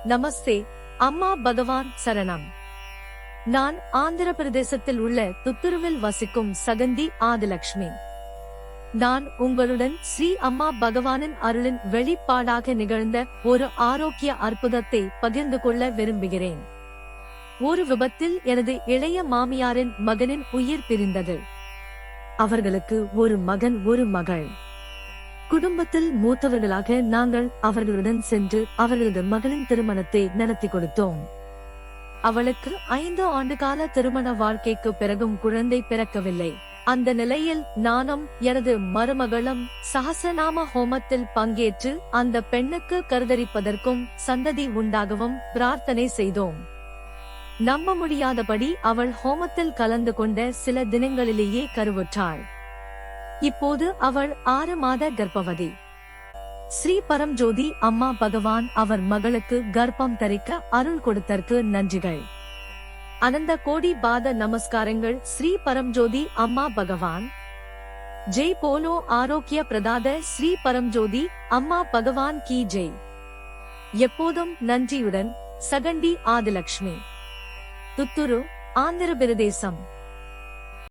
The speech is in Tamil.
நமஸ்தே அம்மா பகவான் சரணம். நான் ஆந்திர பிரதேசத்தில் உள்ள துத்துருவில் வசிக்கும் சகந்தி ஆதிலக்ஷ்மி. நான் உங்களுடன் ஸ்ரீ அம்மா பகவானின் அருளின் வெளிப்பாடாக நிகழ்ந்த ஒரு ஆரோக்கிய அற்புதத்தை பகிர்ந்து கொள்ள விரும்புகிறேன். ஒரு விபத்தில் எனது இளைய மாமியாரின் மகனின் உயிர் பிரிந்தது. அவர்களுக்கு ஒரு மகன் ஒரு மகள். குடும்பத்தில் மூத்தவர்களாக நாங்கள் அவர்களுடன் சென்று அவர்களது மகளின் திருமணத்தை நடத்தி கொடுத்தோம். அவளுக்கு 5 ஆண்டுகால திருமண வாழ்க்கைக்கு பிறகும் குழந்தை பிறக்கவில்லை. அந்த நிலையில் நானும் எனது மருமகளும் சஹஸ்ரநாம ஹோமத்தில் பங்கேற்று அந்த பெண்ணுக்கு கருதரிப்பதற்கும் சந்ததி உண்டாகவும் பிரார்த்தனை செய்தோம். நம்ப முடியாதபடி அவள் ஹோமத்தில் கலந்து கொண்ட சில தினங்களிலேயே கருவுற்றாள். இப்போது அவள் 6 மாத கர்ப்பவதி. ஸ்ரீ பரம்ஜோதி அம்மா பகவான் அவர் மகளுக்கு கர்ப்பம் தரிக்க அருள் கொடுத்தற்கு நன்றிகள். அனந்த கோடி பாத நமஸ்காரங்கள் ஸ்ரீ பரம்ஜோதி அம்மா பகவான். ஜெய் போலோ ஆரோக்கிய பிரதாத ஸ்ரீ பரம்ஜோதி அம்மா பகவான் கி ஜெய். எப்போதும் நன்றியுடன் சகண்டி ஆதிலக்ஷ்மி, துத்துரு, ஆந்திர பிரதேசம்.